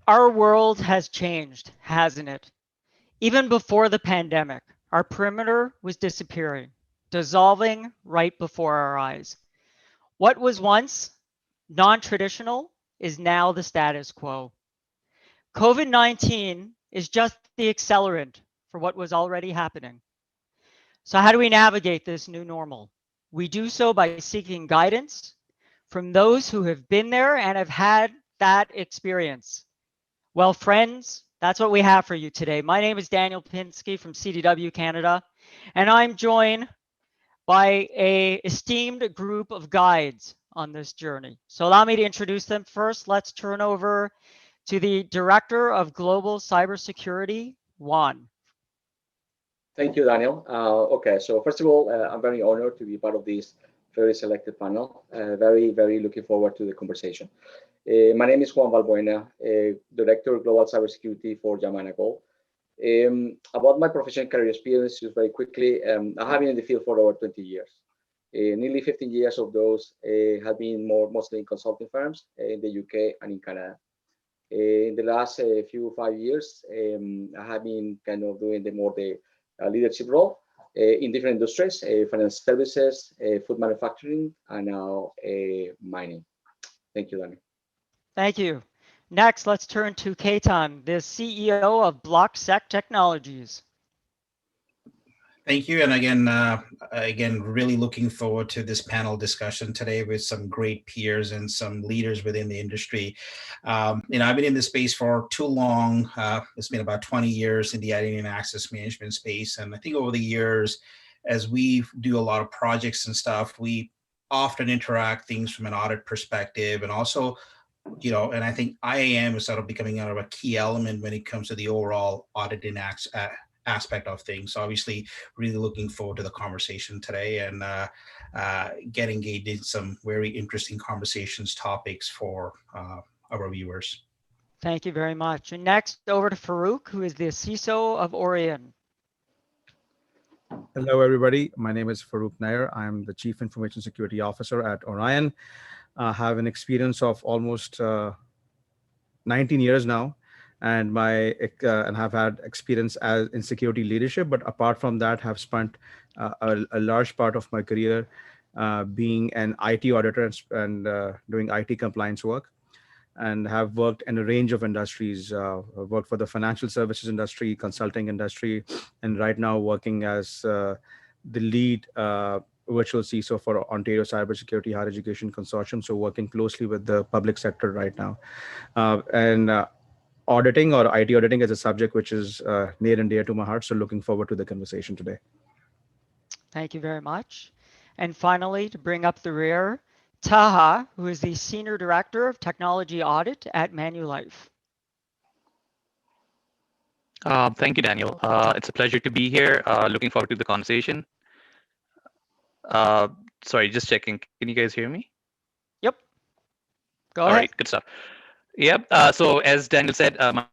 Our world has changed, hasn't it? Even before the pandemic, our perimeter was disappearing, dissolving right before our eyes. What was once non-traditional is now the status quo. COVID-19 is just the accelerant for what was already happening. So how do we navigate this new normal? We do so by seeking guidance from those who have been there and have had that experience. Well, friends, that's what we have for you today. My name is Daniel Pinsky from CDW Canada, and I'm joined by a esteemed group of guides on this journey. So allow me to introduce them first. Let's turn over to the Director of Global Cybersecurity, Juan. Thank you, Daniel. Okay, so first of all, I'm very honored to be part of this very selected panel. Very looking forward to the conversation. My name is Juan Valbuena, Director of Global Cybersecurity for Yamana Gold. About my professional career experience, just very quickly, I have been in the field for over 20 years. Nearly 15 years of those have been mostly in consulting firms in the UK and in Canada. In the last few 5 years, I have been kind of doing the leadership role in different industries, financial services, food manufacturing, and now mining. Thank you, Danny. Thank you. Next, let's turn to Ketan, the CEO of BlokSec Technologies. Thank you. And again, really looking forward to this panel discussion today with some great peers and some leaders within the industry. I've been in this space for too long. It's been about 20 years in the identity and access management space. And I think over the years, as we do a lot of projects and stuff, we often interact things from an audit perspective, and also and I think IAM is sort of becoming a key element when it comes to the overall auditing aspect of things. So obviously, really looking forward to the conversation today and get engaged in some very interesting conversations, topics for our viewers. Thank you very much. And next, over to Farouk, who is the CISO of Orion. Hello, everybody. My name is Farook Nair. I'm the Chief Information Security Officer at Orion. I have an experience of almost 19 years now, and have had experience in security leadership. But apart from that, have spent a large part of my career being an IT auditor and doing IT compliance work, and have worked in a range of industries. Worked for the financial services industry, consulting industry, and right now working as the lead virtual CISO for Ontario Cybersecurity Higher Education Consortium. So working closely with the public sector right now. And auditing or IT auditing is a subject which is near and dear to my heart. So looking forward to the conversation today. Thank you very much. And finally, to bring up the rear, Taha, who is the Senior Director of Technology Audit at Manulife. Thank you, Daniel. It's a pleasure to be here. Looking forward to the conversation. Sorry, just checking. Can you guys hear me? Yep. Go All ahead. right, good stuff. Yep. So as Daniel said, my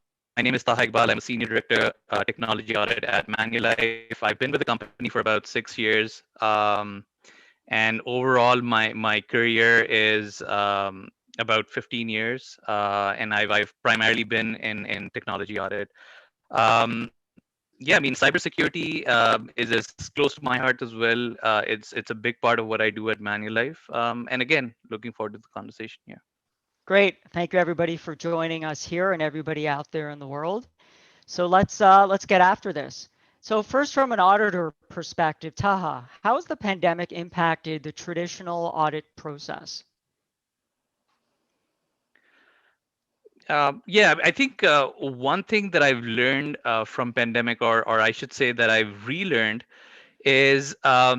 name is Taha Iqbal. I'm a Senior Director, Technology Audit at Manulife. I've been with the company for about 6 years. And overall, my career is about 15 years. And I've primarily been in technology audit. Yeah, I mean, cybersecurity is as close to my heart as well. It's a big part of what I do at Manulife. And again, looking forward to the conversation here. Great. Thank you, everybody, for joining us here and everybody out there in the world. So let's get after this. So first, from an auditor perspective, Taha, how has the pandemic impacted the traditional audit process? Yeah, I think one thing that I've learned from pandemic, or I should say that I've relearned, is how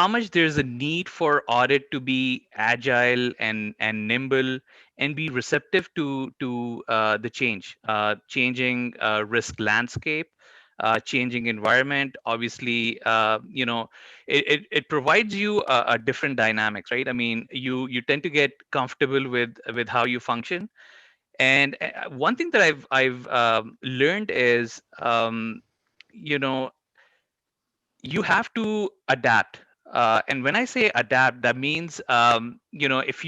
much there's a need for audit to be agile and nimble and be receptive to the changing risk landscape, changing environment. Obviously, it provides you a different dynamics, right? I mean, you tend to get comfortable with how you function. And one thing that I've learned is, you know, you have to adapt. And when I say adapt, that means, if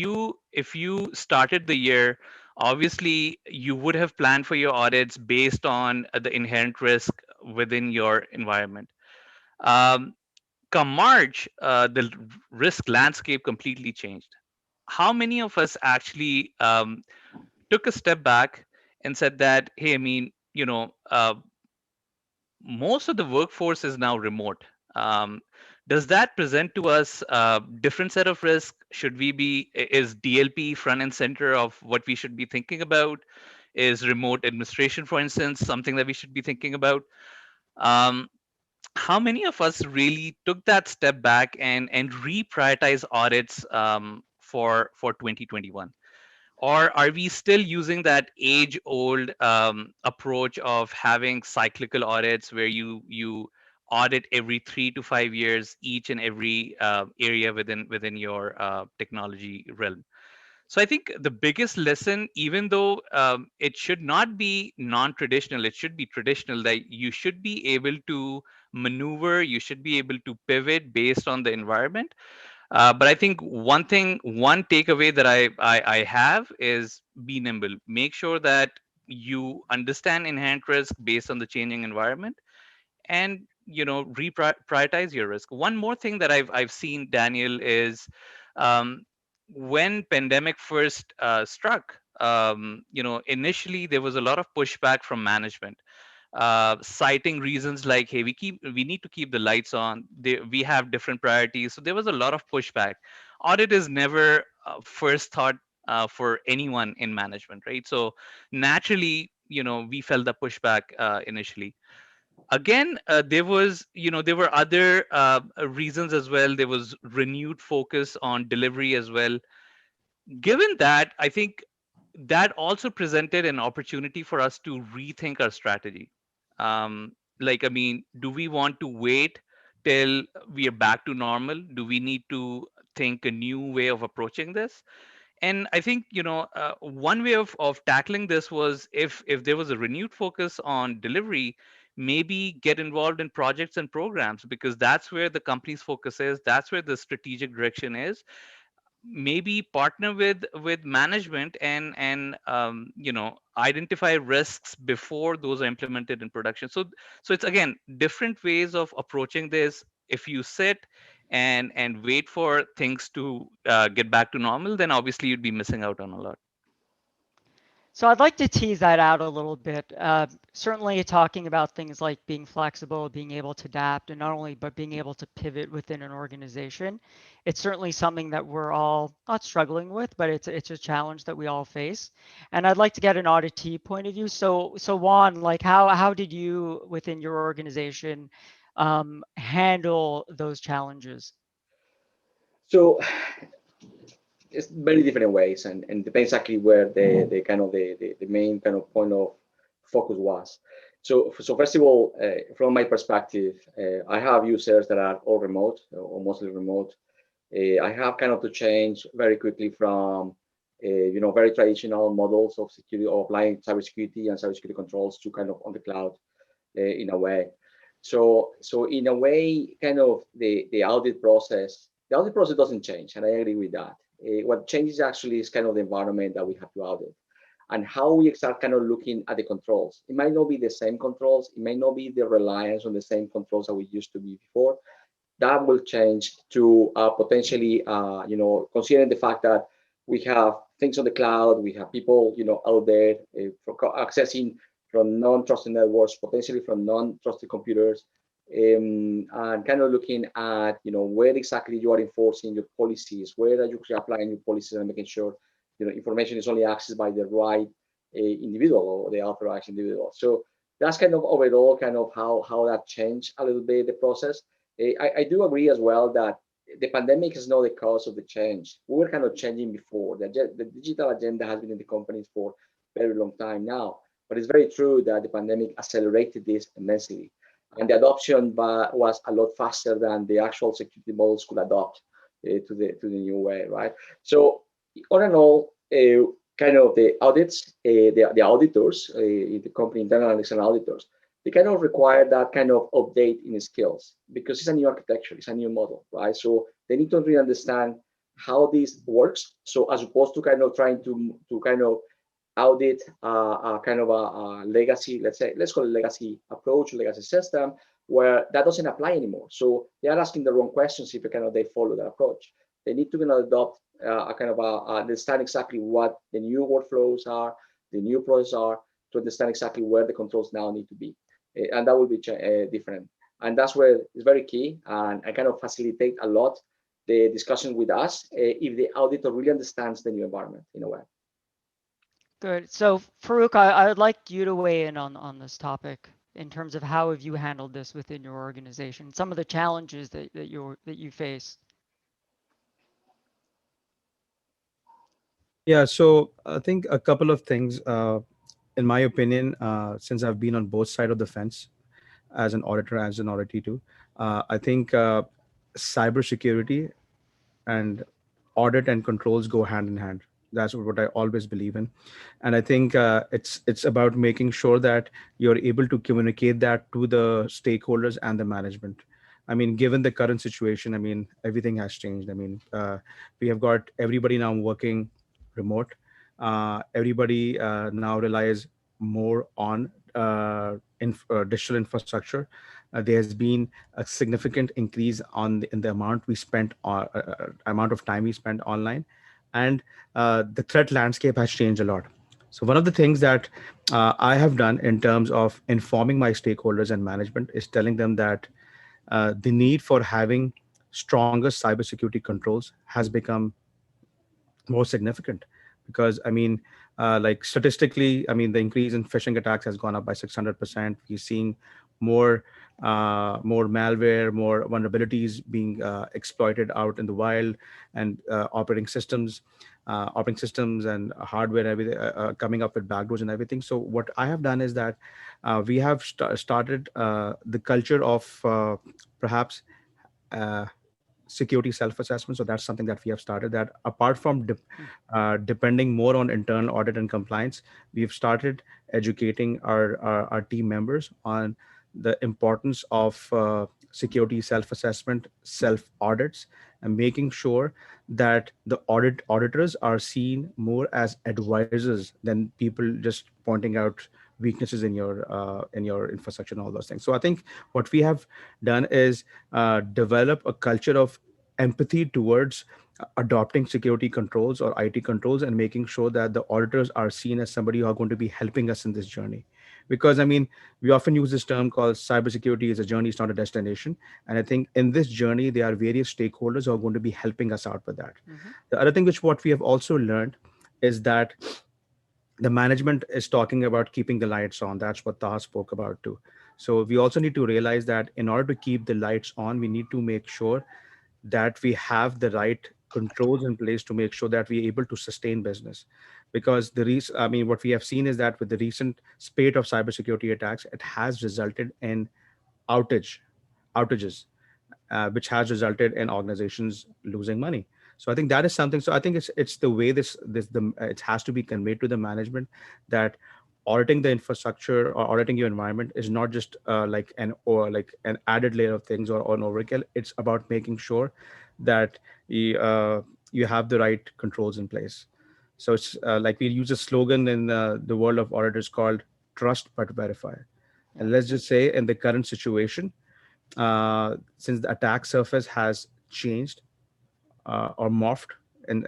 you started the year obviously you would have planned for your audits based on the inherent risk within your environment. Um, Come March, the risk landscape completely changed. How many of us actually took a step back and said that, hey, I mean, most of the workforce is now remote. Um, does that present to us a different set of risk? Should we be, is DLP front and center of what we should be thinking about? Is remote administration, for instance, something that we should be thinking about? Um, how many of us really took that step back and reprioritize audits for 2021? Or are we still using that age old approach of having cyclical audits where you audit every 3 to 5 years each and every area within your technology realm? So I think the biggest lesson, even though it should not be non-traditional, it should be traditional, that you should be able to maneuver, you should be able to pivot based on the environment. But I think one takeaway that I have is be nimble. Make sure that you understand inherent risk based on the changing environment, and reprioritize your risk. One more thing that I've seen, Daniel, is um, when pandemic first struck. Initially there was a lot of pushback from management, citing reasons like, hey, we need to keep the lights on. We have different priorities. So there was a lot of pushback. Audit is never first thought for anyone in management, right? So naturally, we felt the pushback initially. Again, there were other reasons as well. There was renewed focus on delivery as well. Given that, I think that also presented an opportunity for us to rethink our strategy. Like, I mean, do we want to wait till we are back to normal? Do we need to think a new way of approaching this? And I think one way of tackling this was, if there was a renewed focus on delivery, maybe get involved in projects and programs, because that's where the company's focus is, that's where the strategic direction is. Maybe partner with management and identify risks before those are implemented in production. So it's, again, different ways of approaching this. If you sit and wait for things to get back to normal, then obviously you'd be missing out on a lot. So I'd like to tease that out a little bit. Certainly talking about things like being flexible, being able to adapt, and not only, but being able to pivot within an organization. It's certainly something that we're all not struggling with, but it's a challenge that we all face. And I'd like to get an auditee point of view. So Juan, like how did you within your organization handle those challenges? So it's very different ways, and depends exactly where the kind of the main kind of point of focus was. So first of all, from my perspective, I have users that are all remote or mostly remote. I have kind of to change very quickly from very traditional models of security, or applying cybersecurity and cybersecurity controls, to kind of on the cloud in a way. So in a way, kind of the audit process doesn't change, and I agree with that. What changes actually is kind of the environment that we have to audit, and how we start kind of looking at the controls. It might not be the same controls. It might not be the reliance on the same controls that we used to be before. That will change to potentially, considering the fact that we have things on the cloud, we have people, out there accessing from non-trusted networks, potentially from non-trusted computers, and kind of looking at, where exactly you are enforcing your policies, where are you applying your policies, and making sure, information is only accessed by the right individual, or the authorized individual. So that's kind of overall kind of how that changed a little bit the process. I do agree as well that the pandemic is not the cause of the change. We were kind of changing before. The digital agenda has been in the companies for a very long time now. But it's very true that the pandemic accelerated this immensely. And the adoption was a lot faster than the actual security models could adopt to the new way, right? So all in all, kind of the audits, the auditors, the company internal and external auditors, they kind of require that kind of update in skills, because it's a new architecture, it's a new model, right? So they need to really understand how this works. So as opposed to kind of trying to kind of audit kind of a legacy, let's call it legacy approach, legacy system, where that doesn't apply anymore. So they are asking the wrong questions if they follow that approach. They need to adopt a kind of understand exactly what the new workflows are, the new processes are, to understand exactly where the controls now need to be, and that will be different. And that's where it's very key, and I kind of facilitate a lot the discussion with us if the auditor really understands the new environment in a way. Good. So Farouk, I would like you to weigh in on this topic in terms of how have you handled this within your organization, some of the challenges that you face. Yeah, so I think a couple of things. In my opinion, since I've been on both sides of the fence as an auditor, as an auditee too, I think cybersecurity and audit and controls go hand in hand. That's what I always believe in, and I think it's about making sure that you're able to communicate that to the stakeholders and the management. I mean, given the current situation, I mean, everything has changed. I mean, we have got everybody now working remote. Everybody now relies more on digital infrastructure. There has been a significant increase in the amount we spent amount of time we spent online, and the threat landscape has changed a lot. So one of the things that I have done in terms of informing my stakeholders and management is telling them that the need for having stronger cybersecurity controls has become more significant, because I mean, like statistically, I mean, the increase in phishing attacks has gone up by 600%. We're seeing more more malware, more vulnerabilities being exploited out in the wild, and operating systems and hardware and everything coming up with backdoors and everything. So what I have done is that we have started the culture of perhaps uh, security self-assessment. So that's something that we have started, that apart from depending more on internal audit and compliance, we've started educating our team members on the importance of security self-assessment, self-audits, and making sure that the auditors are seen more as advisors than people just pointing out weaknesses in your infrastructure and all those things. So I think what we have done is develop a culture of empathy towards adopting security controls or IT controls, and making sure that the auditors are seen as somebody who are going to be helping us in this journey. Because I mean, we often use this term called cybersecurity is a journey, it's not a destination. And I think in this journey, there are various stakeholders who are going to be helping us out with that. Hmm. The other thing which what we have also learned is that the management is talking about keeping the lights on. That's what Taha spoke about too. So we also need to realize that in order to keep the lights on, we need to make sure that we have the right controls in place to make sure that we're able to sustain business. Because I mean, what we have seen is that with the recent spate of cybersecurity attacks, it has resulted in outage outages, which has resulted in organizations losing money. So I think that is something. So I think it's the way it has to be conveyed to the management that auditing the infrastructure or auditing your environment is not just like an added layer of things or an overkill. It's about making sure that you have the right controls in place. So it's like we use a slogan in the world of auditors called "Trust but verify." Yeah. And let's just say in the current situation, since the attack surface has changed or morphed, and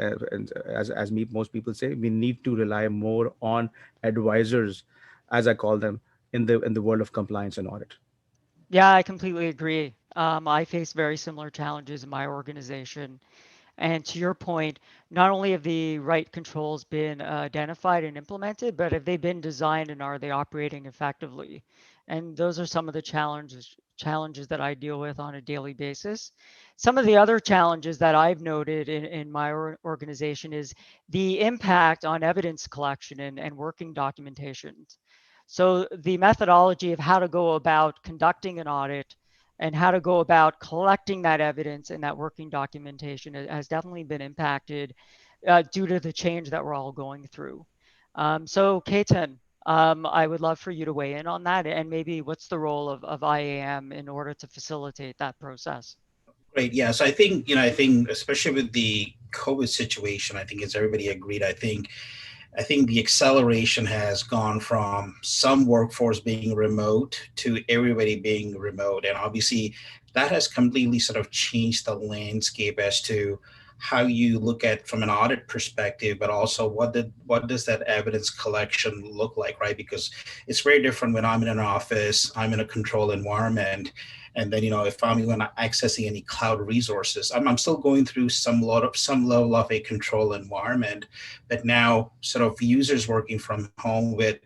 most people say, we need to rely more on advisors, as I call them, in the world of compliance and audit. Yeah, I completely agree. I face very similar challenges in my organization. And to your point, not only have the right controls been identified and implemented, but have they been designed and are they operating effectively? And those are some of the challenges that I deal with on a daily basis. Some of the other challenges that I've noted in my organization is the impact on evidence collection and working documentation. So the methodology of how to go about conducting an audit and how to go about collecting that evidence and that working documentation has definitely been impacted due to the change that we're all going through. So Ketan, I would love for you to weigh in on that, and maybe what's the role of IAM in order to facilitate that process? Great. Yeah. So I think, I think especially with the COVID situation, I think as everybody agreed, I think I think the acceleration has gone from some workforce being remote to everybody being remote. And obviously, that has completely sort of changed the landscape as to how you look at from an audit perspective, but also what does that evidence collection look like, right? Because it's very different when I'm in an office, I'm in a controlled environment, and then if I'm even accessing any cloud resources, I'm still going through some level of a control environment. But now sort of users working from home with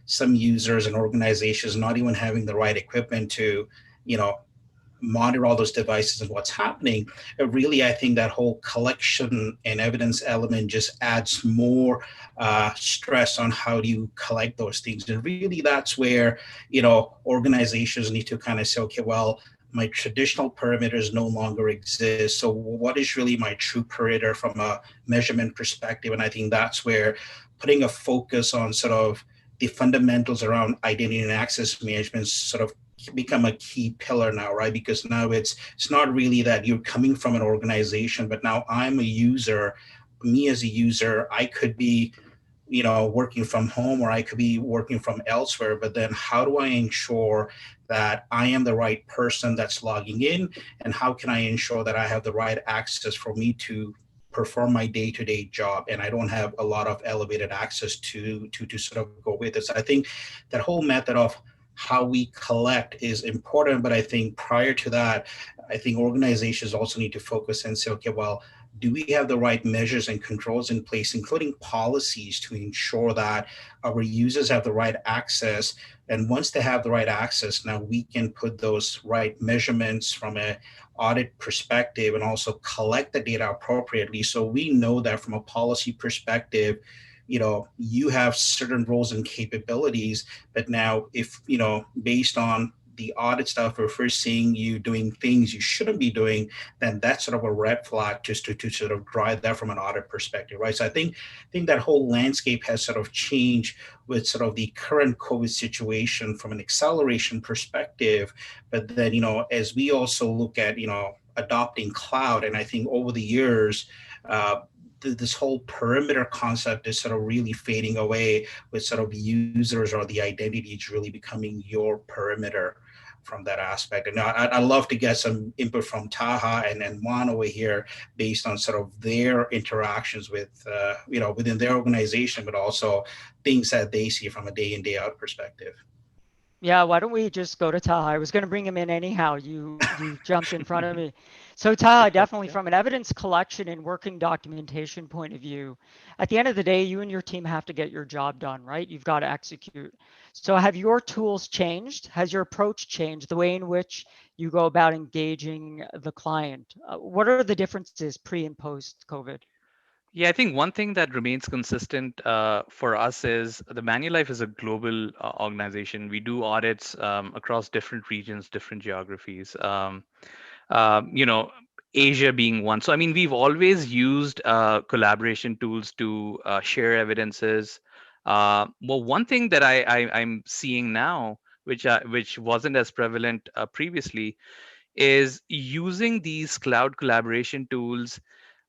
some users and organizations not even having the right equipment to you know monitor all those devices and what's happening. Really, I think that whole collection and evidence element just adds more stress on how do you collect those things. And really, that's where organizations need to kind of say, okay, well, my traditional perimeters no longer exist. So what is really my true perimeter from a measurement perspective? And I think that's where putting a focus on sort of the fundamentals around identity and access management sort of become a key pillar now, right? Because now it's not really that you're coming from an organization, but now I'm a user. Me as a user, I could be working from home, or I could be working from elsewhere. But then how do I ensure that I am the right person that's logging in? And how can I ensure that I have the right access for me to perform my day-to-day job, and I don't have a lot of elevated access to sort of go with it? So I think that whole method of how we collect is important. But I think prior to that, I think organizations also need to focus and say, okay, well, do we have the right measures and controls in place, including policies, to ensure that our users have the right access? And once they have the right access, now we can put those right measurements from a audit perspective and also collect the data appropriately. So we know that from a policy perspective, you have certain roles and capabilities. But now, if based on the audit stuff, if we're seeing you doing things you shouldn't be doing, then that's sort of a red flag just to sort of drive that from an audit perspective, right? So I think that whole landscape has sort of changed with sort of the current COVID situation from an acceleration perspective. But then, as we also look at, adopting cloud, and I think over the years, this whole perimeter concept is sort of really fading away, with sort of users or the identity is really becoming your perimeter from that aspect. And I'd love to get some input from Taha and Juan over here, based on sort of their interactions with, within their organization, but also things that they see from a day in, day out perspective. Yeah, why don't we just go to Taha? I was going to bring him in anyhow. You jumped in front of me. So Taha, definitely from an evidence collection and working documentation point of view, at the end of the day, you and your team have to get your job done, right? You've got to execute. So have your tools changed? Has your approach changed, the way in which you go about engaging the client? What are the differences pre and post COVID? Yeah, I think one thing that remains consistent for us is the Manulife is a global organization. We do audits across different regions, different geographies. You know, Asia being one. So, I mean, we've always used collaboration tools to share evidences. Well, one thing that I'm seeing now, which wasn't as prevalent previously, is using these cloud collaboration tools.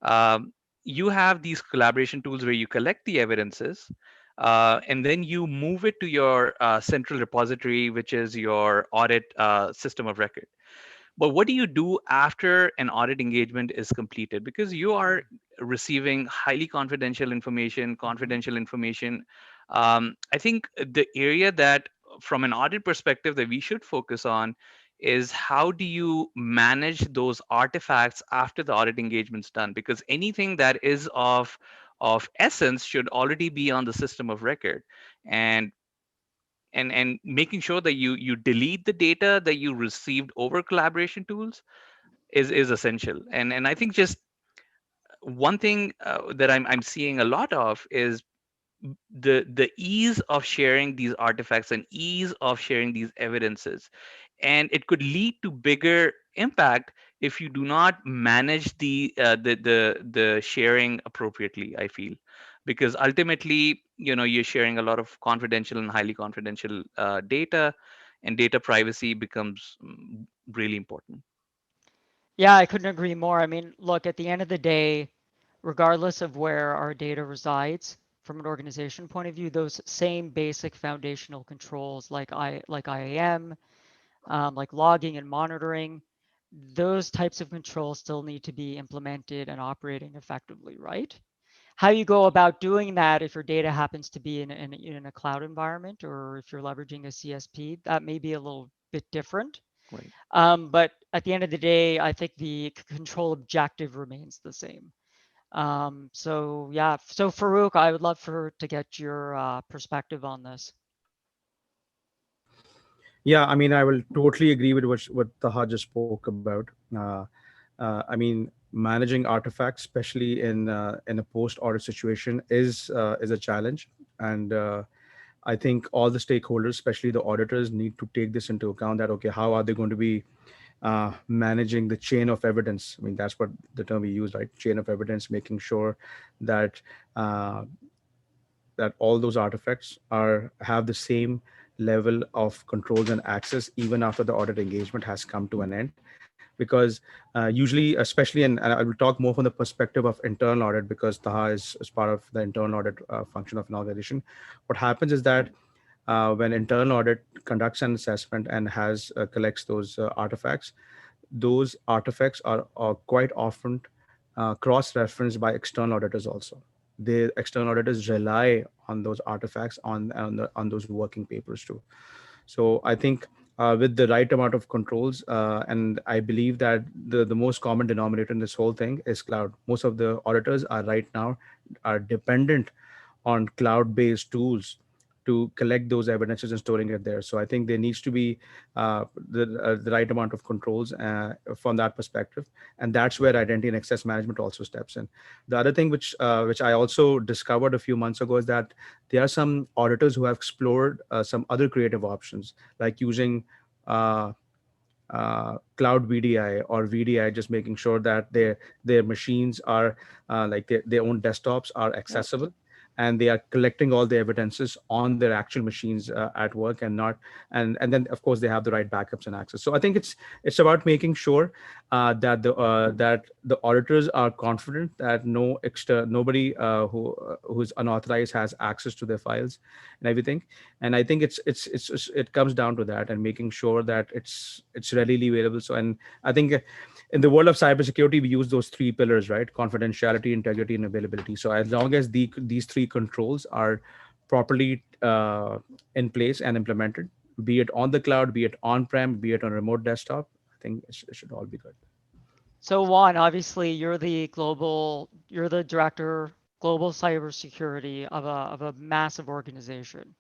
Um, you have these collaboration tools where you collect the evidences, and then you move it to your central repository, which is your audit system of record. But what do you do after an audit engagement is completed? Because you are receiving highly confidential information. I think the area that, from an audit perspective, that we should focus on is how do you manage those artifacts after the audit engagement's done? Because anything that is of essence should already be on the system of record. And and making sure that you delete the data that you received over collaboration tools is essential. And I think just one thing that I'm seeing a lot of is the ease of sharing these artifacts and ease of sharing these evidences, and it could lead to bigger impact if you do not manage the sharing appropriately, I feel. Because ultimately, you're sharing a lot of confidential and highly confidential data, and data privacy becomes really important. Yeah, I couldn't agree more. I mean, look, at the end of the day, regardless of where our data resides, from an organization point of view, those same basic foundational controls like IAM, like logging and monitoring, those types of controls still need to be implemented and operating effectively, right? How you go about doing that if your data happens to be in a cloud environment or if you're leveraging a CSP, that may be a little bit different. Right. But at the end of the day, I think the control objective remains the same. So yeah, so Farouk, I would love to get your perspective on this. Yeah, I mean, I will totally agree with what Taha just spoke about. I mean, managing artifacts, especially in a post audit situation, is a challenge, and I think all the stakeholders, especially the auditors, need to take this into account. That okay, how are they going to be managing the chain of evidence? I mean, that's what the term we use, right? Chain of evidence, making sure that uh, that all those artifacts are have the same level of controls and access even after the audit engagement has come to an end. Because usually, especially and I will talk more from the perspective of internal audit, because Taha is part of the internal audit function of an organization. What happens is that when internal audit conducts an assessment and has collects those those artifacts are quite often cross-referenced by external auditors also. The external auditors rely on those artifacts on those working papers too. So I think with the right amount of controls, and I believe that the most common denominator in this whole thing is cloud. Most of the auditors are right now are dependent on cloud-based tools to collect those evidences and storing it there. So I think there needs to be the right amount of controls from that perspective, and that's where identity and access management also steps in. The other thing which I also discovered a few months ago is that there are some auditors who have explored some other creative options, like using uh, cloud VDI or VDI, just making sure that their machines are like their own desktops are Yep. accessible, and they are collecting all the evidences on their actual machines at work, and not and then of course they have the right backups and access. So I think it's about making sure that the auditors are confident that nobody who's unauthorized has access to their files and everything. And I think it comes down to that, and making sure that it's readily available. So, and I think in the world of cybersecurity, we use those three pillars, right? Confidentiality, integrity, and availability. So as long as these three controls are properly in place and implemented, be it on the cloud, be it on-prem, be it on a remote desktop, I think it should all be good. So Juan, obviously you're the director global cybersecurity of a massive organization.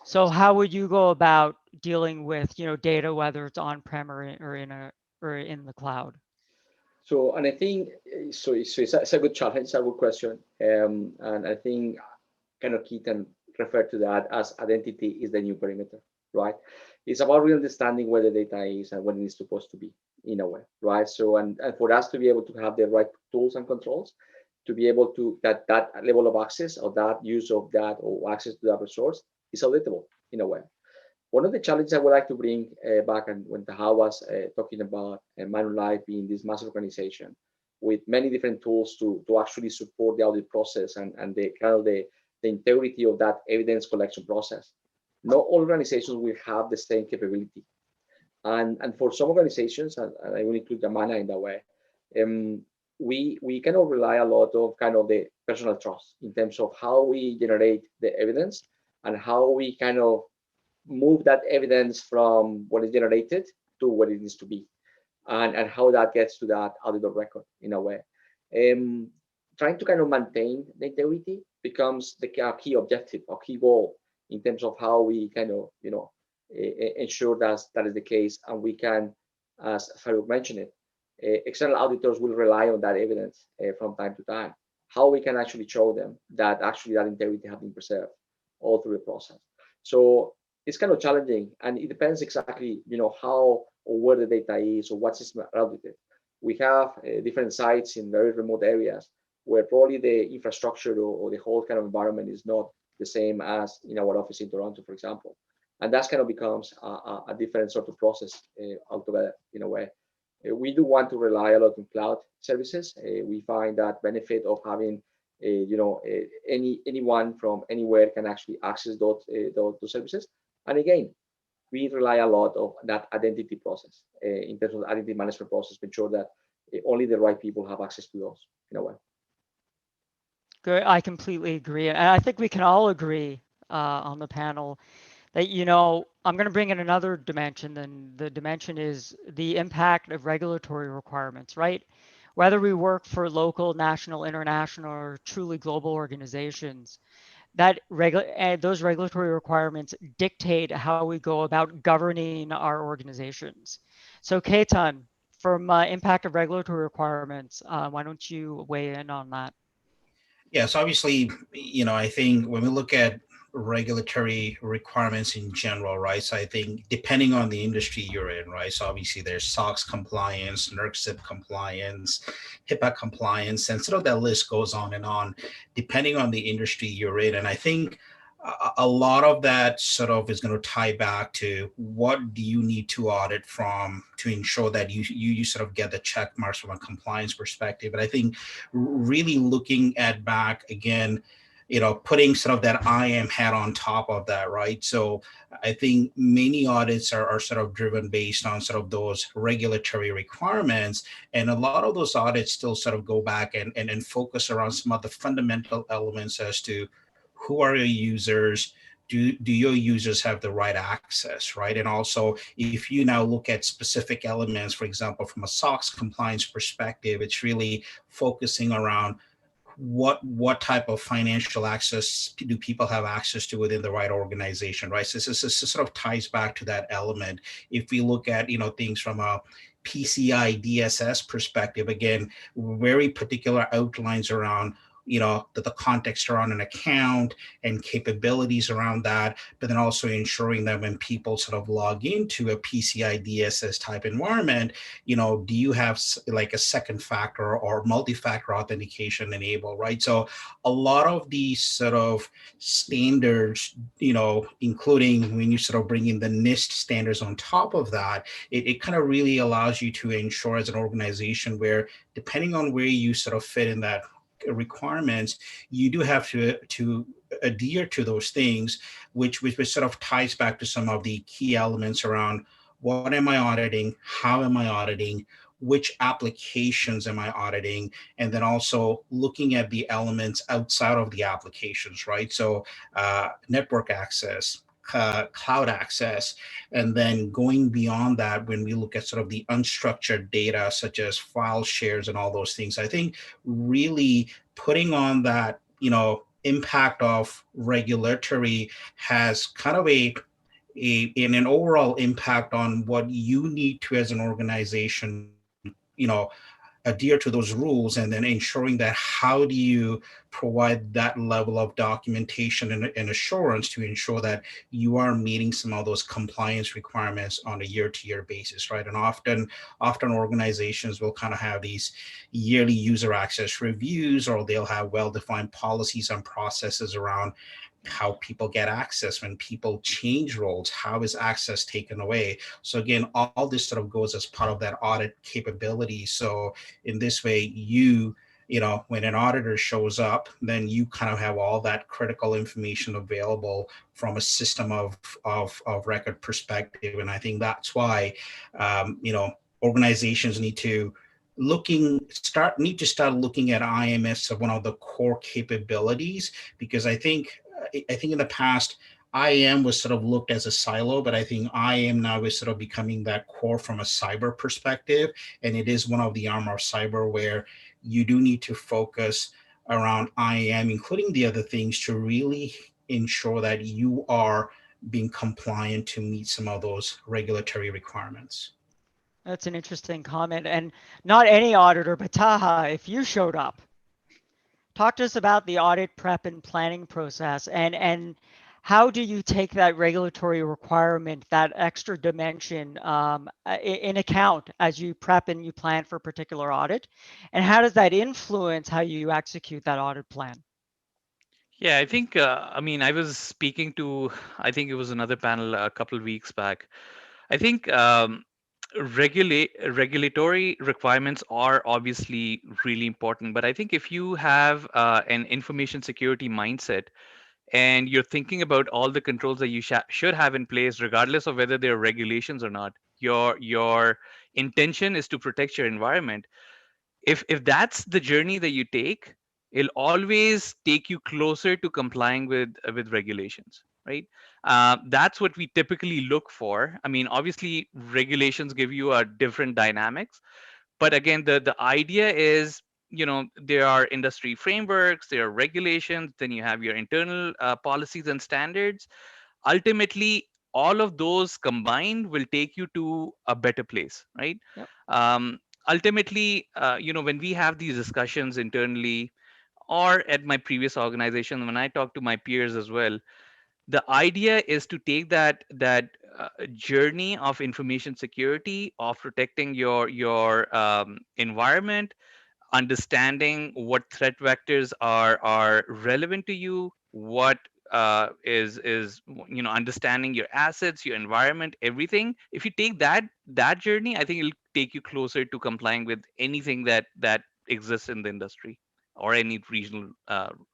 So how would you go about dealing with, data, whether it's on-prem or in the cloud? So, and I think it's a good challenge, it's a good question, and I think kind of Ketan referred to that as identity is the new perimeter, right? It's about really understanding where the data is and what it is supposed to be in a way, right? So, and for us to be able to have the right tools and controls, to be able to that level of access or that use of that or access to that resource is auditable in a way. One of the challenges I would like to bring back, and when Taha was talking about Manulife being this massive organization with many different tools to actually support the audit process and the kind of the integrity of that evidence collection process. Not all organizations will have the same capability. And for some organizations, and I will include Yamana in that way, um, we kind of rely a lot of kind of the personal trust in terms of how we generate the evidence and how we kind of move that evidence from what is generated to what it needs to be, and how that gets to that auditor record in a way. Um, Trying to kind of maintain the integrity becomes the key objective or key goal in terms of how we kind of ensure that that is the case, and we can, as Farouk mentioned it, external auditors will rely on that evidence from time to time. How we can actually show them that actually that integrity has been preserved all through the process. So it's kind of challenging, and it depends exactly how or where the data is or what's audited. We have different sites in very remote areas where probably the infrastructure or the whole kind of environment is not the same as in our office in Toronto, for example. And that kind of becomes a different sort of process altogether in a way. We do want to rely a lot on cloud services. We find that benefit of having anyone from anywhere can actually access those services. And again, we rely a lot of that identity process in terms of the identity management process to ensure that only the right people have access to those in a way. Good. I completely agree. And I think we can all agree on the panel that, I'm going to bring in another dimension, and the dimension is the impact of regulatory requirements, right? Whether we work for local, national, international, or truly global organizations, those regulatory requirements dictate how we go about governing our organizations. So, Ketan, from impact of regulatory requirements, why don't you weigh in on that? Yeah, so obviously, I think when we look at regulatory requirements in general, right? So I think depending on the industry you're in, right? So obviously there's SOX compliance, NERC compliance, HIPAA compliance, and sort of that list goes on, depending on the industry you're in. And I think a lot of that sort of is going to tie back to what do you need to audit from to ensure that you sort of get the check marks from a compliance perspective. But I think really looking at back again, putting sort of that IAM hat on top of that, right? So I think many audits are sort of driven based on sort of those regulatory requirements. And a lot of those audits still sort of go back and focus around some of the fundamental elements as to who are your users, do your users have the right access, right? And also, if you now look at specific elements, for example, from a SOX compliance perspective, it's really focusing around what type of financial access do people have access to within the right organization, right? So this sort of ties back to that element. If we look at things from a PCI DSS perspective, again, very particular outlines around the context around an account and capabilities around that, but then also ensuring that when people sort of log into a PCI DSS type environment, do you have like a second factor or multi-factor authentication enabled, right? So a lot of these sort of standards, including when you sort of bring in the NIST standards on top of that, it kind of really allows you to ensure as an organization where depending on where you sort of fit in that requirements, you do have to adhere to those things, which sort of ties back to some of the key elements around what am I auditing, how am I auditing, which applications am I auditing, and then also looking at the elements outside of the applications, right? So network access, cloud access, and then going beyond that when we look at sort of the unstructured data such as file shares and all those things. I think really putting on that impact of regulatory has kind of in an overall impact on what you need to as an organization adhere to those rules, and then ensuring that how do you provide that level of documentation and assurance to ensure that you are meeting some of those compliance requirements on a year-to-year basis, right? And often organizations will kind of have these yearly user access reviews, or they'll have well-defined policies and processes around how people get access when people change roles, how is access taken away. So again, all this sort of goes as part of that audit capability. So in this way, when an auditor shows up, then you kind of have all that critical information available from a system of record perspective. And I think that's why organizations need to start looking at IMS as one of the core capabilities, because I think in the past, IAM was sort of looked as a silo, but I think IAM now is sort of becoming that core from a cyber perspective. And it is one of the arm of cyber where you do need to focus around IAM, including the other things, to really ensure that you are being compliant to meet some of those regulatory requirements. That's an interesting comment. And not any auditor, but Taha, if you showed up, talk to us about the audit prep and planning process, and how do you take that regulatory requirement, that extra dimension, in account as you prep and you plan for a particular audit, and how does that influence how you execute that audit plan? Yeah, I think, I was speaking to, I think it was another panel a couple of weeks back. I think Regulatory requirements are obviously really important, but I think if you have an information security mindset and you're thinking about all the controls that you should have in place, regardless of whether there are regulations or not, your intention is to protect your environment. If that's the journey that you take, it'll always take you closer to complying with regulations, right? That's what we typically look for. I mean, obviously regulations give you a different dynamics, but again, the idea is, there are industry frameworks, there are regulations, then you have your internal policies and standards. Ultimately, all of those combined will take you to a better place, right? Yep. um, Ultimately, when we have these discussions internally or at my previous organization, when I talk to my peers as well, the idea is to take that journey of information security, of protecting your environment, understanding what threat vectors are relevant to you, what is understanding your assets, your environment, everything. If you take that journey, I think it'll take you closer to complying with anything that exists in the industry or any regional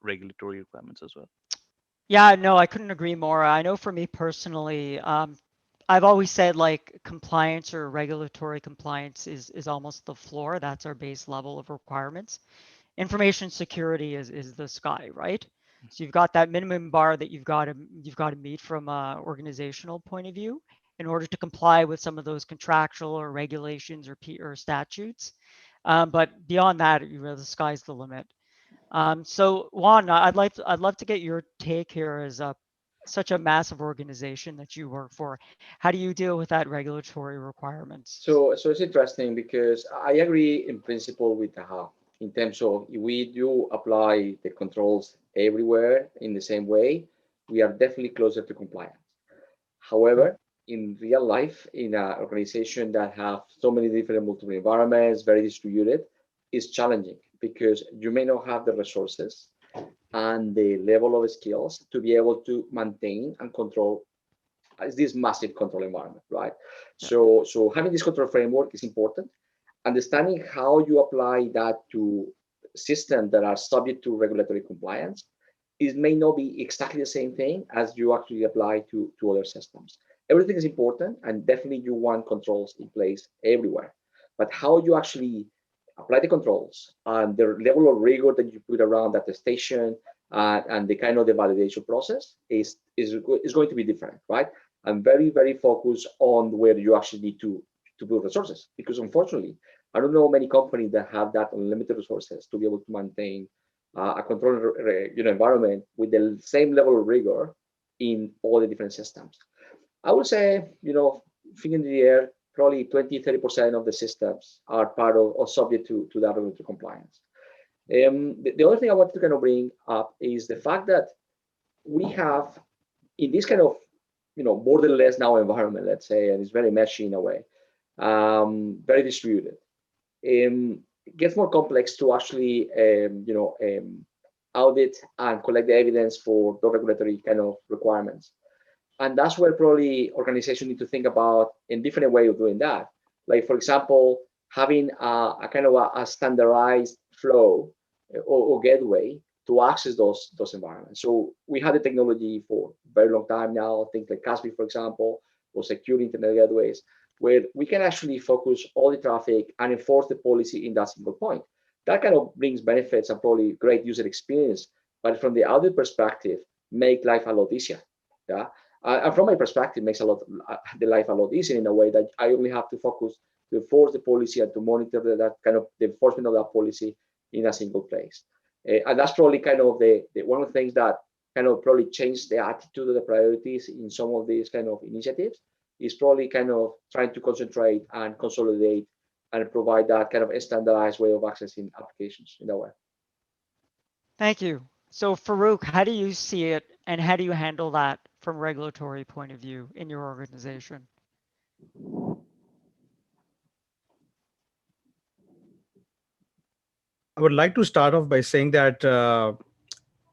regulatory requirements as well. Yeah, no, I couldn't agree more. I know for me personally, I've always said like compliance or regulatory compliance is almost the floor. That's our base level of requirements. Information security is the sky, right? So you've got that minimum bar that you've got to meet from a organizational point of view in order to comply with some of those contractual or regulations or statutes. But beyond that, the sky's the limit. So Juan, I'd love to get your take here as such a massive organization that you work for. How do you deal with that regulatory requirements? So it's interesting because I agree in principle with Taha in terms of if we do apply the controls everywhere in the same way, we are definitely closer to compliance. Okay. However, in real life, in an organization that have so many different multiple environments, very distributed, is challenging because you may not have the resources and the level of skills to be able to maintain and control this massive control environment, right? Yeah. So having this control framework is important. Understanding how you apply that to systems that are subject to regulatory compliance is may not be exactly the same thing as you actually apply to other systems. Everything is important, and definitely you want controls in place everywhere. But how you actually apply the controls and the level of rigor that you put around that station and the kind of the validation process is going to be different, right? I'm very focused on where you actually need to build resources because unfortunately, I don't know many companies that have that unlimited resources to be able to maintain a controlled environment with the same level of rigor in all the different systems. I would say, finger in the air, probably 20-30% of the systems are part of or subject to that regulatory compliance. The other thing I wanted to kind of bring up is the fact that we have in this kind of borderless now environment, let's say, and it's very meshy in a way, very distributed. It gets more complex to actually audit and collect the evidence for the regulatory kind of requirements. And that's where probably organizations need to think about a different way of doing that. Like, for example, having a kind of a standardized flow or gateway to access those environments. So we had the technology for a very long time now, things like CASB, for example, or secure internet gateways, where we can actually focus all the traffic and enforce the policy in that single point. That kind of brings benefits and probably great user experience, but from the other perspective, make life a lot easier. Yeah. And from my perspective, makes the life a lot easier in a way that I only have to focus to enforce the policy and to monitor that kind of the enforcement of that policy in a single place. And that's probably kind of the one of the things that kind of probably changed the attitude of the priorities in some of these kind of initiatives is probably kind of trying to concentrate and consolidate and provide that kind of a standardized way of accessing applications in that way. Thank you. So Farouk, how do you see it and how do you handle that from a regulatory point of view in your organization? I would like to start off by saying that,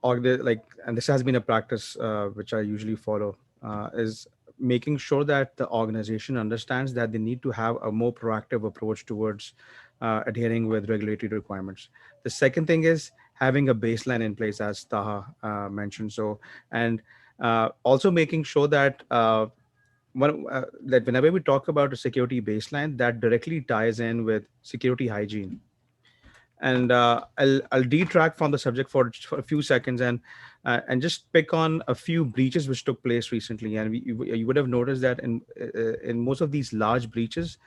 and this has been a practice which I usually follow, is making sure that the organization understands that they need to have a more proactive approach towards adhering with regulatory requirements. The second thing is having a baseline in place, as Taha mentioned. So, and also making sure that that whenever we talk about a security baseline, that directly ties in with security hygiene. And I'll detract from the subject for a few seconds and just pick on a few breaches which took place recently. And you would have noticed that in most of these large breaches,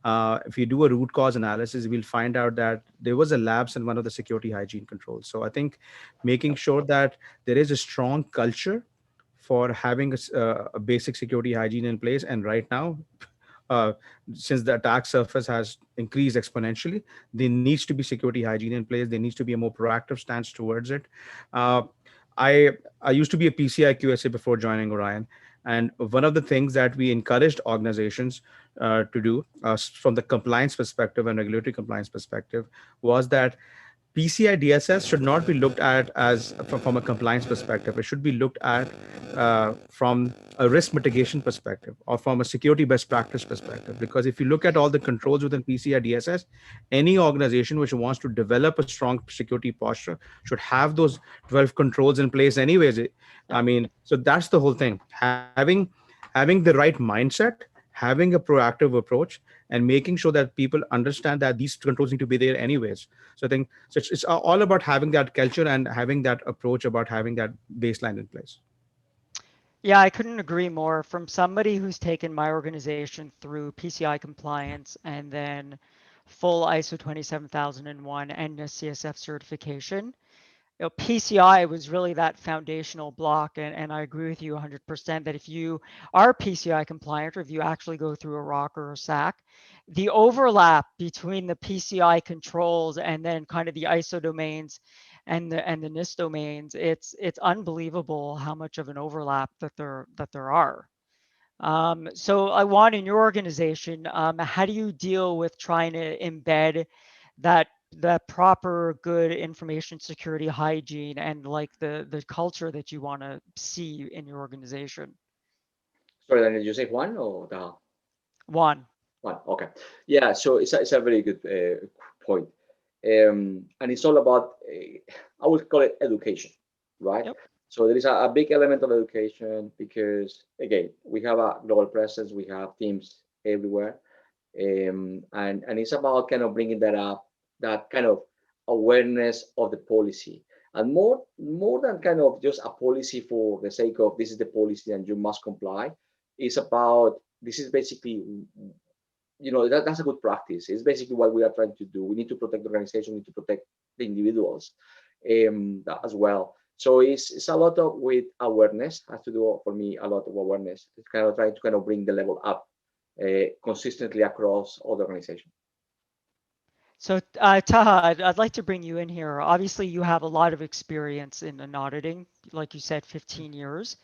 if you do a root cause analysis, we'll find out that there was a lapse in one of the security hygiene controls. So I think making sure that there is a strong culture for having a basic security hygiene in place. And right now, uh, since the attack surface has increased exponentially, there needs to be security hygiene in place. There needs to be a more proactive stance towards it. Uh, I I used to be a PCI QSA before joining Orion, and one of the things that we encouraged organizations to do from the compliance perspective and regulatory compliance perspective was that PCI DSS should not be looked at as from a compliance perspective. It should be looked at from a risk mitigation perspective or from a security best practice perspective. Because if you look at all the controls within PCI DSS, any organization which wants to develop a strong security posture should have those 12 controls in place anyways. I Yep. mean, so that's the whole thing. Having the right mindset, having a proactive approach, and making sure that people understand that these controls need to be there anyways. So I think so it's all about having that culture and having that approach about having that baseline in place. Yeah, I couldn't agree more. From somebody who's taken my organization through PCI compliance and then full ISO 27001 and a CSF certification, PCI was really that foundational block. And I agree with you 100% that if you are PCI compliant or if you actually go through a ROC or a SAC, the overlap between the PCI controls and then kind of the ISO domains and the NIST domains, it's unbelievable how much of an overlap that there are. So I want in your organization, how do you deal with trying to embed that that proper good information security hygiene and like the culture that you want to see in your organization? Sorry, Daniel, did you say Juan or Taha? One. Juan, okay. Yeah, so it's a very good point. And it's all about, I would call it education, right? Yep. So there is a big element of education because, again, we have a global presence, we have teams everywhere. And it's about kind of bringing that up, that kind of awareness of the policy. And more than kind of just a policy for the sake of this is the policy and you must comply, it's about this is basically that's a good practice. It's basically what we are trying to do. We need to protect the organization, we need to protect the individuals as well. So it's a lot of with awareness, has to do for me a lot of awareness. It's kind of trying to kind of bring the level up consistently across all the organization. So, Taha, I'd like to bring you in here. Obviously, you have a lot of experience in auditing, like you said, 15 years.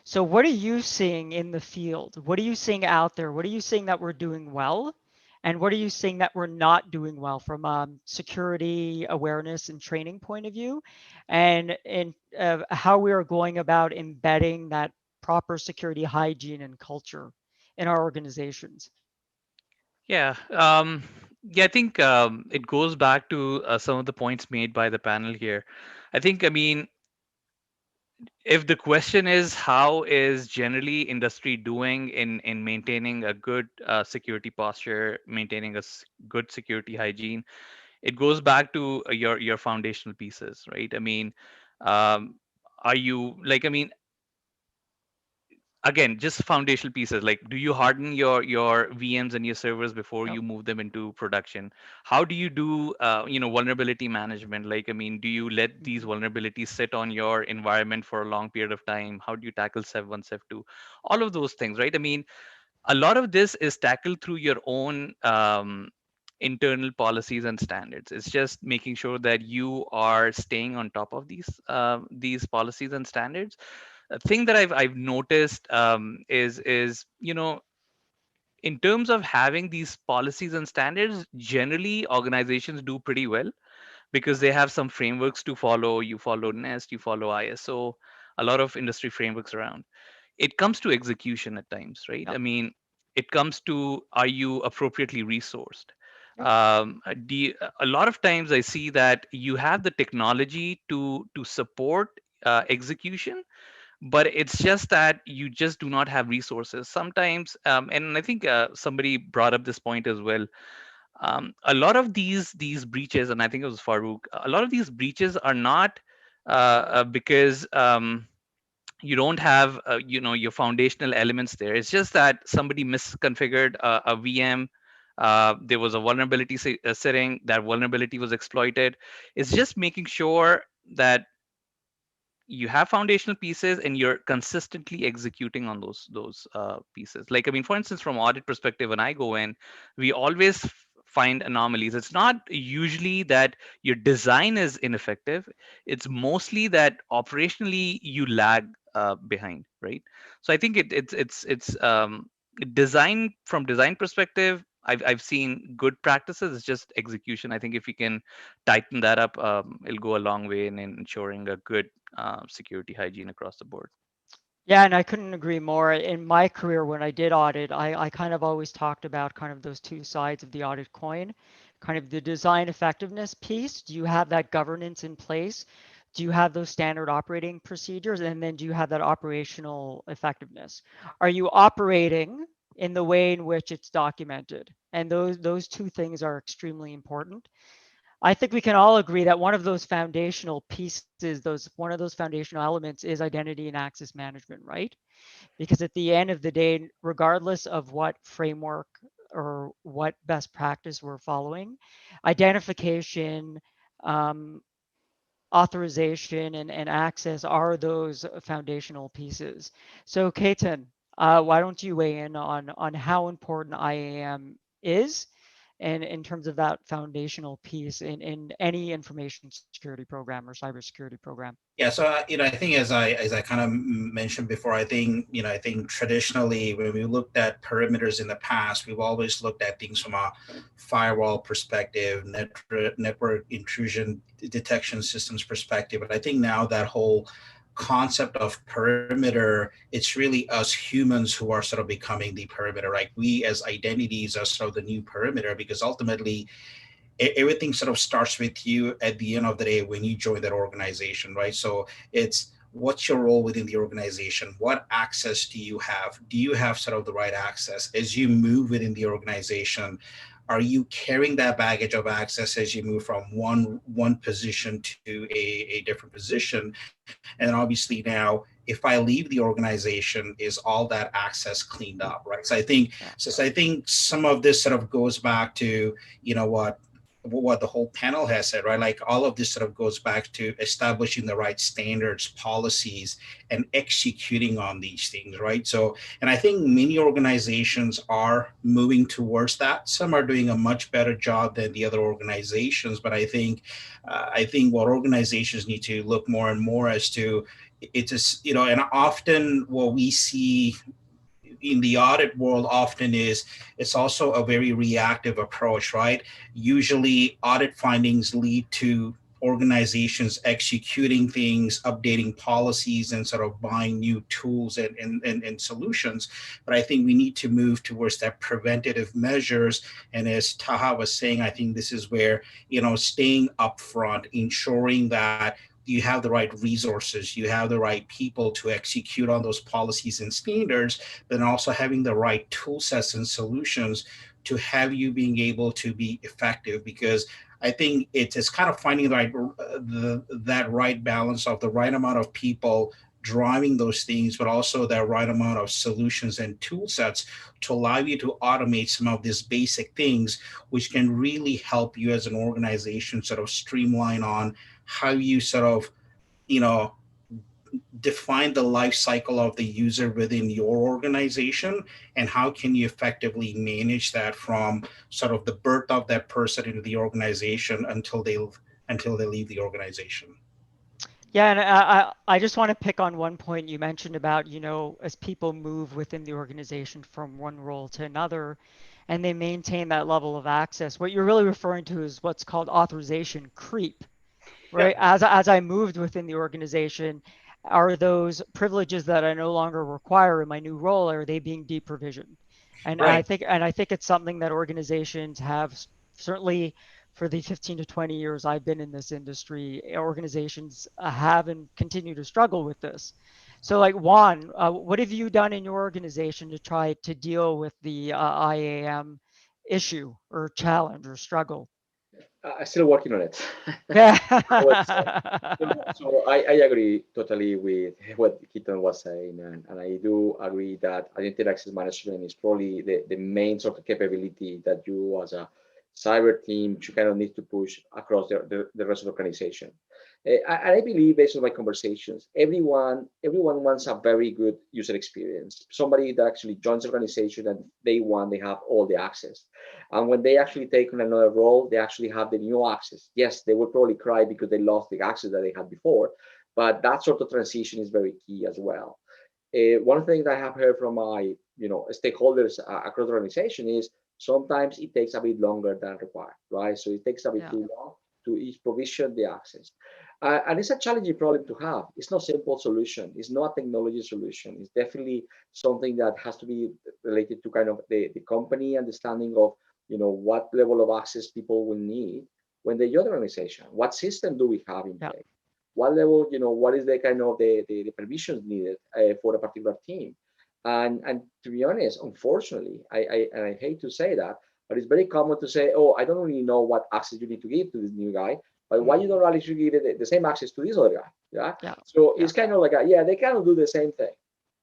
So what are you seeing in the field? What are you seeing out there? What are you seeing that we're doing well? And what are you seeing that we're not doing well from security awareness and training point of view? And how we are going about embedding that proper security hygiene and culture in our organizations? Yeah. Yeah, I think it goes back to some of the points made by the panel here. I mean, if the question is how is generally industry doing in maintaining a good security posture, maintaining good security hygiene, it goes back to your foundational pieces, right? I mean, um, are you like I mean again, just foundational pieces, like do you harden your VMs and your servers before Yep. you move them into production? How do you do vulnerability management? Like, I mean, do you let these Mhm. vulnerabilities sit on your environment for a long period of time? How do you tackle sev 1 sev 2, all of those things, right? I mean, a lot of this is tackled through your own internal policies and standards. It's just making sure that you are staying on top of these policies and standards. A thing that I've noticed is in terms of having these policies and standards, generally organizations do pretty well because they have some frameworks to follow. You follow NEST, you follow ISO, a lot of industry frameworks around. it comes to execution at times, right? Yep. I mean, it comes to, are you appropriately resourced? Yep. A lot of times I see that you have the technology to support execution, but it's just that you just do not have resources sometimes. And I think somebody brought up this point as well. A lot of these breaches, and I think it was Farouk, a lot of these breaches are not because you don't have your foundational elements there. It's just that somebody misconfigured a VM. There was a vulnerability setting. That vulnerability was exploited. It's just making sure that you have foundational pieces and you're consistently executing on those pieces. Like, I mean, for instance, from audit perspective, when I go in, we always find anomalies. It's not usually that your design is ineffective. It's mostly that operationally you lag behind, right? So I think it's design. From design perspective, I've seen good practices. It's just execution. I think if you can tighten that up, it'll go a long way in ensuring a good security hygiene across the board. Yeah, and I couldn't agree more. In my career, when I did audit, I kind of always talked about kind of those two sides of the audit coin, kind of the design effectiveness piece. Do you have that governance in place? Do you have those standard operating procedures? And then do you have that operational effectiveness? Are you operating in the way in which it's documented? And those two things are extremely important. I think we can all agree that one of those foundational pieces, those one of those foundational elements is identity and access management, right? Because at the end of the day, regardless of what framework or what best practice we're following, identification, um, authorization, and access are those foundational pieces. So, Ketan, why don't you weigh in on how important IAM is, and in terms of that foundational piece in any information security program or cybersecurity program? Yeah, so I think as I kind of mentioned before, I think traditionally when we looked at perimeters in the past, we've always looked at things from a firewall perspective, network intrusion detection systems perspective. But I think now that whole concept of perimeter, it's really us humans who are sort of becoming the perimeter. Like we as identities are sort of the new perimeter, because ultimately everything sort of starts with you at the end of the day when you join that organization, right? So it's what's your role within the organization? What access do you have sort of the right access as you move within the organization? Are you carrying that baggage of access as you move from one position to a different position? And then obviously now, if I leave the organization, is all that access cleaned up, right? Yeah. So I think some of this sort of goes back to, what the whole panel has said, right? Like all of this sort of goes back to establishing the right standards, policies, and executing on these things, right? So, and I think many organizations are moving towards that. Some are doing a much better job than the other organizations, but I think what organizations need to look more and more as to, it's just, and often what we see in the audit world often is it's also a very reactive approach, right? Usually audit findings lead to organizations executing things, updating policies, and sort of buying new tools and solutions. But I think we need to move towards that preventative measures. And as Taha was saying, I think this is where, staying upfront, ensuring that you have the right resources, you have the right people to execute on those policies and standards, then also having the right tool sets and solutions to have you being able to be effective. Because I think it's kind of finding that right balance of the right amount of people driving those things, but also that right amount of solutions and tool sets to allow you to automate some of these basic things, which can really help you as an organization sort of streamline on how you sort of, you know, define the life cycle of the user within your organization, and how can you effectively manage that from sort of the birth of that person into the organization until they leave the organization. Yeah, and I just want to pick on one point you mentioned about, as people move within the organization from one role to another and they maintain that level of access. What you're really referring to is what's called authorization creep, right? Yep. As I moved within the organization, Are those privileges that I no longer require in my new role, are they being deprovisioned? And Right. I think it's something that organizations have, certainly for the 15 to 20 years I've been in this industry, organizations have and continue to struggle with this. So, like Juan, what have you done in your organization to try to deal with the IAM issue or challenge or struggle? I'm still working on it. Yeah. I would say. So I agree totally with what Ketan was saying, and I do agree that identity access management is probably the main sort of capability that you as a cyber team should kind of need to push across the rest of the organization. And I believe based on my conversations, everyone wants a very good user experience. Somebody that actually joins the organization and day one they have all the access. And when they actually take on another role, they actually have the new access. Yes, they will probably cry because they lost the access that they had before, but that sort of transition is very key as well. One thing that I have heard from my stakeholders across the organization is sometimes it takes a bit longer than required, right? So it takes a bit Yeah. too long to each provision the access. And it's a challenging problem to have. It's not a simple solution. It's not a technology solution. It's definitely something that has to be related to kind of the company understanding of what level of access people will need when they join the organization. What system do we have in Yeah. place? What level, what is the kind of the permissions needed for a particular team? And to be honest, unfortunately, I hate to say that, but it's very common to say, oh, I don't really know what access you need to give to this new guy, but why you Mm. don't really should give it the same access to this other guy? Yeah. Yeah. So Yeah. it's kind of like, yeah, they kind of do the same thing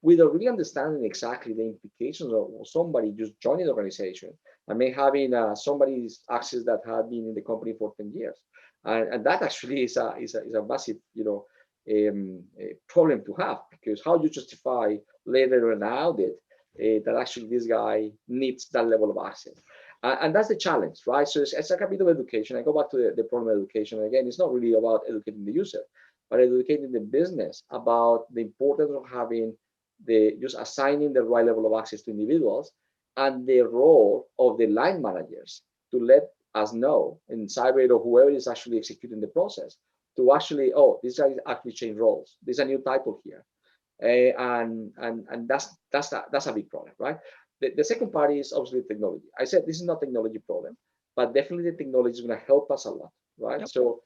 without really understanding exactly the implications of somebody just joining the organization. I mean, having somebody's access that had been in the company for 10 years. And that actually is a massive, problem to have because how you justify later an audit that actually this guy needs that level of access. And that's the challenge, right? So it's like a bit of education. I go back to the problem of education. Again, it's not really about educating the user, but educating the business about the importance of having the just assigning the right level of access to individuals and the role of the line managers to let us know in cyber or whoever is actually executing the process to actually, oh, this guy actually changed roles. There's a new title here. And that's a big problem, right? The second part is obviously technology. I said this is not a technology problem, but definitely the technology is going to help us a lot, right? Yep. So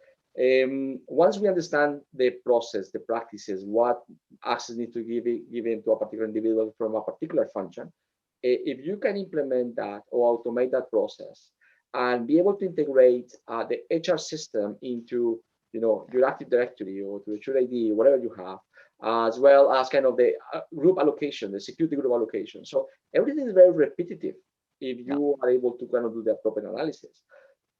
once we understand the process, the practices, what access need to give given to a particular individual from a particular function, if you can implement that or automate that process and be able to integrate the HR system into your Active Directory or to the Should ID, whatever you have, as well as kind of the group allocation, the security group allocation. So everything is very repetitive if Yep. you are able to kind of do the appropriate analysis.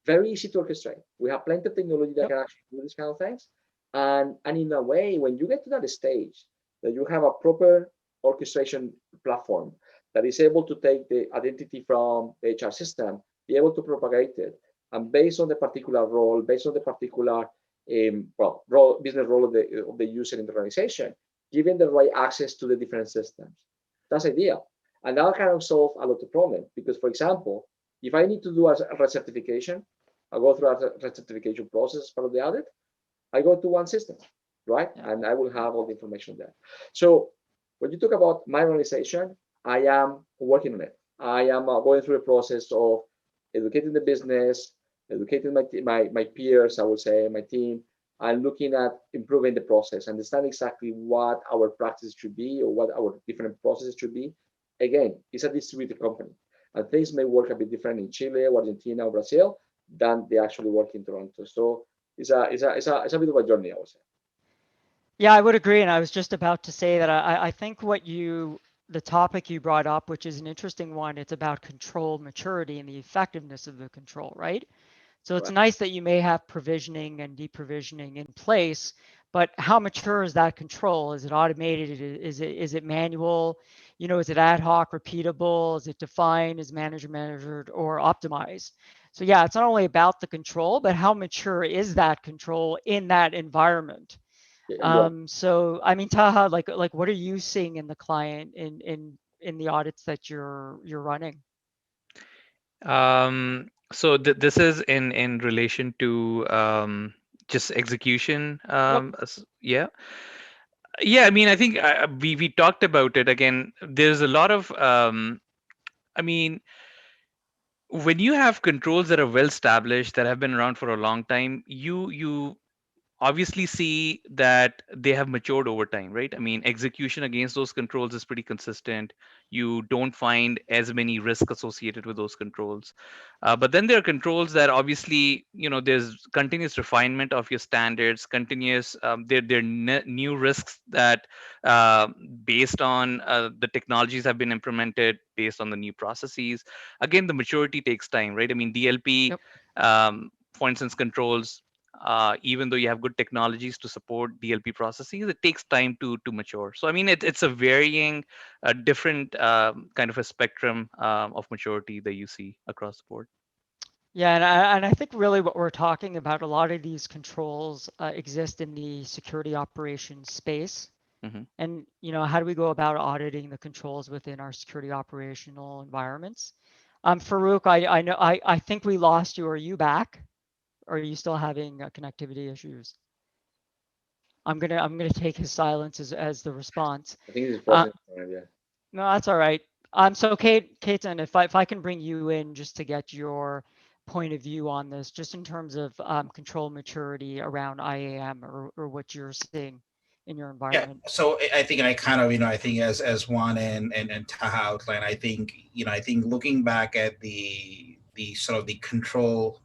Very easy to orchestrate. We have plenty of technology that Yep. can actually do these kind of things. And in a way, when you get to that stage, that you have a proper orchestration platform that is able to take the identity from the HR system, be able to propagate it, and based on the particular role, based on the particular business role of the user in the organization, giving the right access to the different systems. That's ideal. And that kind of solve a lot of problems because, for example, if I need to do a recertification, I go through a recertification process as part of the audit. I go to one system, right? Yeah. And I will have all the information there. So when you talk about my organization, I am working on it. I am going through the process of educating the business, educating my peers, I would say, my team, and looking at improving the process, understand exactly what our practices should be or what our different processes should be. Again, it's a distributed company, and things may work a bit different in Chile, or Argentina, or Brazil than they actually work in Toronto. So it's a bit of a journey, I would say. Yeah, I would agree. And I was just about to say that I think the topic you brought up, which is an interesting one, it's about control maturity and the effectiveness of the control, right? So it's Right. nice that you may have provisioning and deprovisioning in place, but how mature is that control? Is it automated? Is it manual? Is it ad hoc, repeatable? Is it defined? Is manager measured or optimized? So yeah, it's not only about the control, but how mature is that control in that environment? Yeah, you are. So I mean, Taha, like what are you seeing in the client in the audits that you're running? So this is in relation to just execution. Yep. Yeah. Yeah, I mean, I think we talked about it again. There's a lot of I mean, when you have controls that are well established, that have been around for a long time, you obviously see that they have matured over time, right? I mean, execution against those controls is pretty consistent. You don't find as many risks associated with those controls. But then there are controls that obviously, there's continuous refinement of your standards, continuous, new risks that uh, based on the technologies have been implemented based on the new processes. Again, the maturity takes time, right? I mean, DLP, Yep. for instance, controls, even though you have good technologies to support DLP processes, it takes time to mature. So I mean, it's a varying, different kind of a spectrum of maturity that you see across the board. Yeah, and I think really what we're talking about, a lot of these controls exist in the security operations space. Hmm. And how do we go about auditing the controls within our security operational environments? Farouk, I know I think we lost you. Are you back? Or are you still having connectivity issues? I'm gonna take his silence as the response. I think it's Uh, frozen. Yeah. no, that's all right. So Ketan, if I can bring you in just to get your point of view on this, just in terms of control maturity around IAM or what you're seeing in your Yeah, environment. so I think I kind of, I think as Juan and Taha outlined, I think, I think looking back at the sort of the control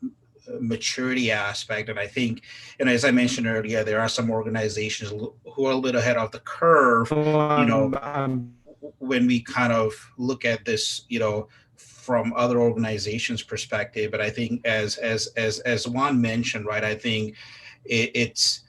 maturity aspect, and I think, as I mentioned earlier, there are some organizations who are a little ahead of the curve, No, you know, I'm when we kind of look at this, from other organizations' perspective. But I think as Juan mentioned, right, I think it's,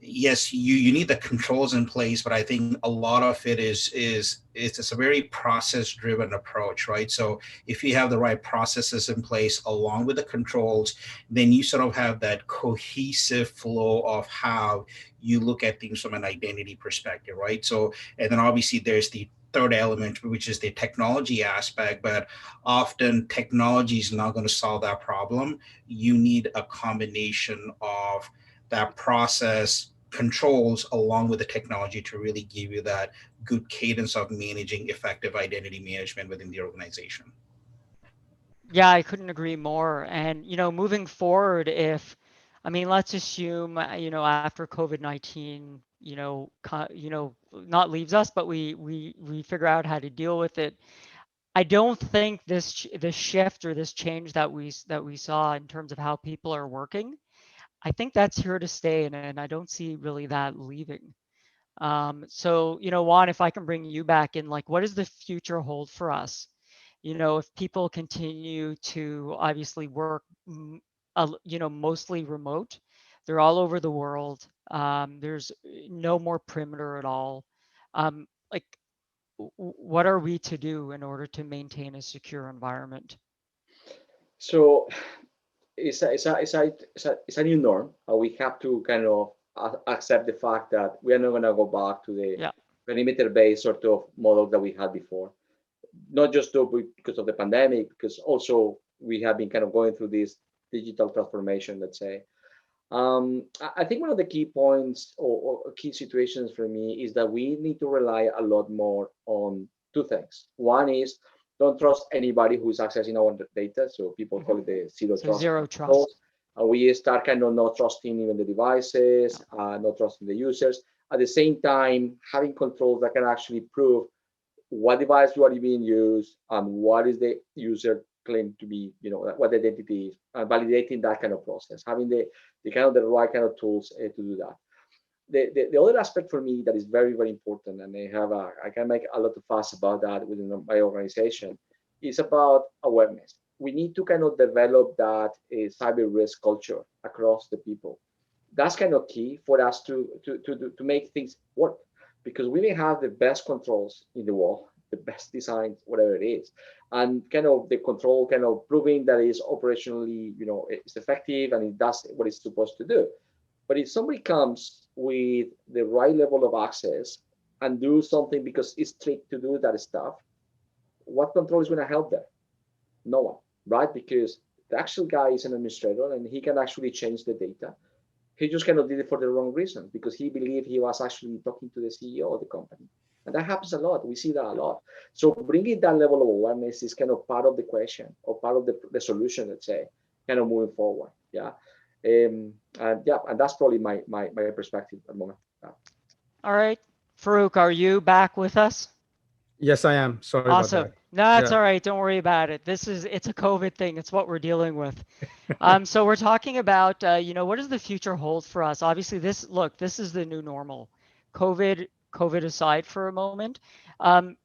yes, you need the controls in place, but I think a lot of it it's a very process driven approach, right? So if you have the right processes in place along with the controls, then you sort of have that cohesive flow of how you look at things from an identity perspective, right? So, and then obviously there's the third element, which is the technology aspect, but often technology is not going to solve that problem. You need a combination of that process controls along with the technology to really give you that good cadence of managing effective identity management within the organization. Yeah, I couldn't agree more. And moving forward, I mean, let's assume after COVID-19, not leaves us, but we figure out how to deal with it. I don't think this shift or this change that we saw in terms of how people are working, I think that's here to stay, and I don't see really that leaving. So, Juan, if I can bring you back in, like, what does the future hold for us? If people continue to obviously work, mostly remote, they're all over the world. There's no more perimeter at all. Like, what are we to do in order to maintain a secure environment? So it's a new norm. We have to kind of accept the fact that we are not going to go back to the Yeah. perimeter-based sort of model that we had before. Not just because of the pandemic, because also we have been kind of going through this digital transformation, let's say. I think one of the key points or key situations for me is that we need to rely a lot more on two things. One is don't trust anybody who's accessing our data. So people call Hmm. it the zero So trust zero principles. trust. We start kind of not trusting even the devices, Yeah. not trusting the users. At the same time, having controls that can actually prove what device you are being used and what is the user claim to be, what the identity is, validating that kind of process, having the kind of the right kind of tools to do that. The other aspect for me that is very, very important, and I can make a lot of fuss about that within my organization, is about awareness. We need to kind of develop that cyber risk culture across the people. That's kind of key for us to make things work, because we may have the best controls in the world, the best designs, whatever it is, and kind of the control kind of proving that it's operationally, it's effective and it does what it's supposed to do. But if somebody comes with the right level of access and do something because it's tricked to do that stuff, what control is going to help them? No one, right? Because the actual guy is an administrator and he can actually change the data. he just kind of did it for the wrong reason because he believed he was actually talking to the CEO of the company. And that happens a lot. We see that a lot. So bringing that level of awareness is kind of part of the question or part of the solution, let's say, kind of moving forward. Yeah. And that's probably my perspective at the moment. Yeah. All right. Farouk, are you back with us? Yes, I am. Sorry about that. Awesome. No, it's Yeah. all right. Don't worry about it. It's a COVID thing. It's what we're dealing with. So we're talking about, what does the future hold for us? Obviously, this is the new normal. COVID aside for a moment,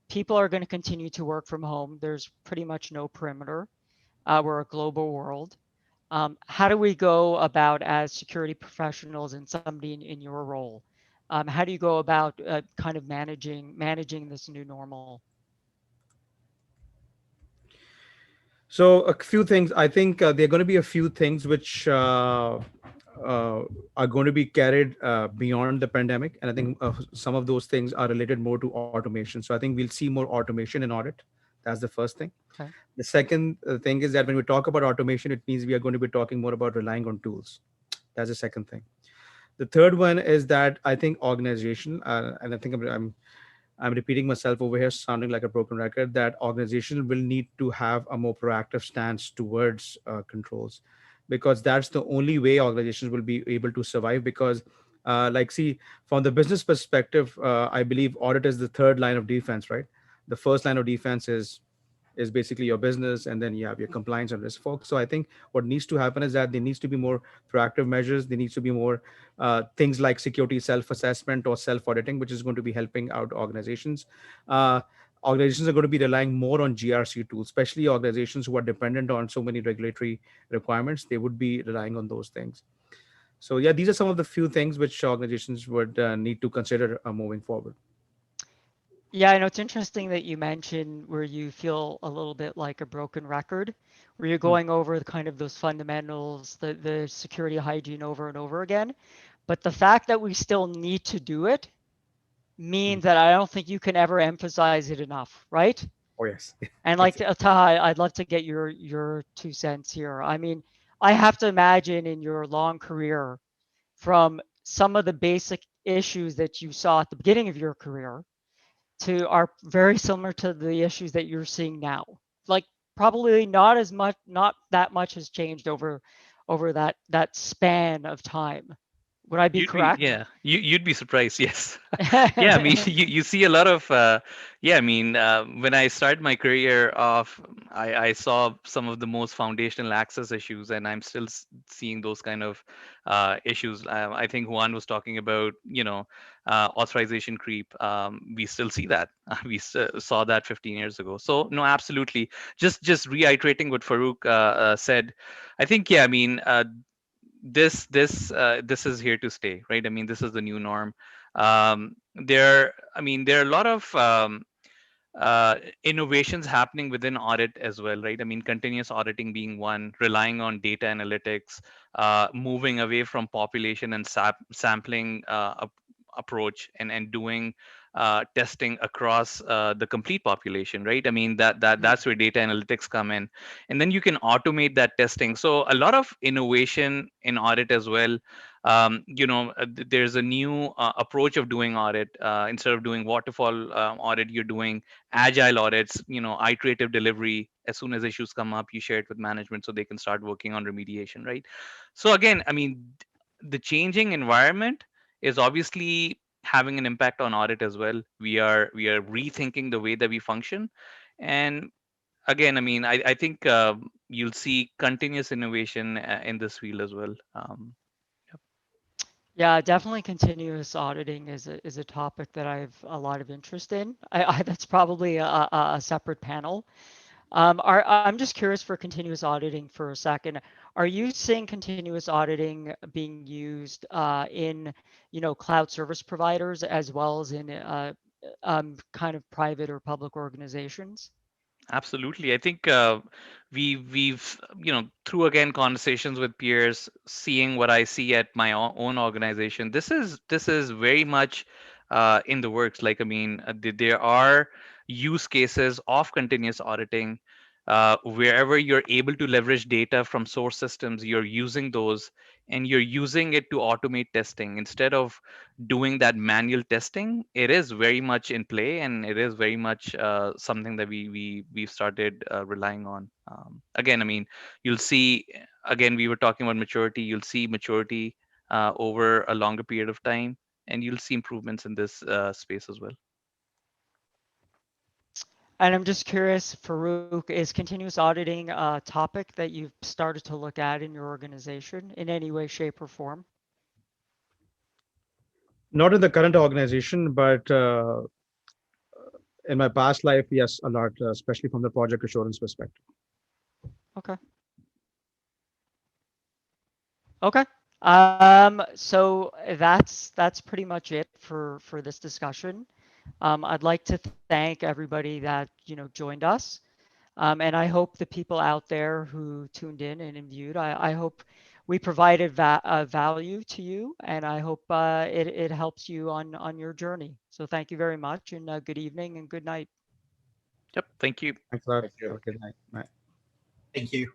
people are going to continue to work from home. There's pretty much no perimeter. We're a global world. How do we go about as security professionals and somebody in your role? How do you go about kind of managing this new normal? So a few things. I think there are going to be a few things which uh, are going to be carried beyond the pandemic, and I think some of those things are related more to automation. So I think we'll see more automation in audit. That's the first thing. Okay. The second thing is that when we talk about automation, it means we are going to be talking more about relying on tools. That's the second thing. The third one is that I think organization, and I think I'm repeating myself over here, sounding like a broken record, that organizations will need to have a more proactive stance towards controls, because that's the only way organizations will be able to survive. Because, see, from the business perspective, I believe audit is the third line of defense, right? The first line of defense is basically your business, and then you have your compliance and risk folks. So I think what needs to happen is that there needs to be more proactive measures. There needs to be more things like security self-assessment or self-auditing, which is going to be helping out organizations. uh, Organizations are going to be relying more on GRC tools, especially organizations who are dependent on so many regulatory requirements. They would be relying on those things. So yeah, these are some of the few things which organizations would need to consider moving forward. Yeah, I know it's interesting that you mentioned where you feel a little bit like a broken record, where you're Hmm. going over the kind of those fundamentals, the security hygiene over and over again. But the fact that we still need to do it Hmm. means that I don't think you can ever emphasize it enough, right? Oh yes. And like Exactly. Taha, I'd love to get your 2 cents here. I mean, I have to imagine in your long career, from some of the basic issues that you saw at the beginning of your career to are very similar to the issues that you're seeing now. Like probably not that much has changed over that span of time. Would I be You'd be, correct? yeah, you'd be surprised. Yes. Yeah, I mean, you see a lot of, yeah, I mean, when I started my career off, I saw some of the most foundational access issues, and I'm still seeing those kind of issues. I think Juan was talking about, authorization creep. We still see that. We saw that 15 years ago. So no, absolutely. Just reiterating what Farouk said. I think, yeah, I mean, this is here to stay, right? I mean, this is the new norm. There are a lot of innovations happening within audit as well, right? I mean, continuous auditing being one, relying on data analytics, moving away from population and sampling approach, and doing testing across the complete population, right? I mean, that's where data analytics come in, and then you can automate that testing. So a lot of innovation in audit as well. There's a new approach of doing audit. Instead of doing waterfall audit, you're doing agile audits, iterative delivery. As soon as issues come up, you share it with management so they can start working on remediation, right? So again, I mean, the changing environment is obviously having an impact on audit as well. We are rethinking the way that we function. And again, I mean, I think you'll see continuous innovation in this field as well. Yeah, definitely continuous auditing is a topic that I have a lot of interest in. That's probably a separate panel. I'm just curious for continuous auditing for a second. Are you seeing continuous auditing being used in, cloud service providers as well as in kind of private or public organizations? Absolutely. I think we've through again conversations with peers, seeing what I see at my own organization. This is very much in the works. Like, I mean, there are use cases of continuous auditing wherever you're able to leverage data from source systems. You're using those and you're using it to automate testing instead of doing that manual testing, it is very much in play, and it is very much something that we've started relying on. Again, I mean, you'll see, again, we were talking about maturity. You'll see maturity over a longer period of time, and you'll see improvements in this space as well. And I'm just curious, Farouk, is continuous auditing a topic that you've started to look at in your organization in any way, shape, or form? Not in the current organization, but in my past life, yes, a lot, especially from the project assurance perspective. Okay. Okay. So that's pretty much it for this discussion. I'd like to thank everybody that joined us, and I hope the people out there who tuned in and viewed, I hope we provided value to you, and I hope it helps you on your journey. So thank you very much, and good evening and good night. Yep. Thank you. Thanks a lot. Thank you. Have a good night. Bye. Thank you.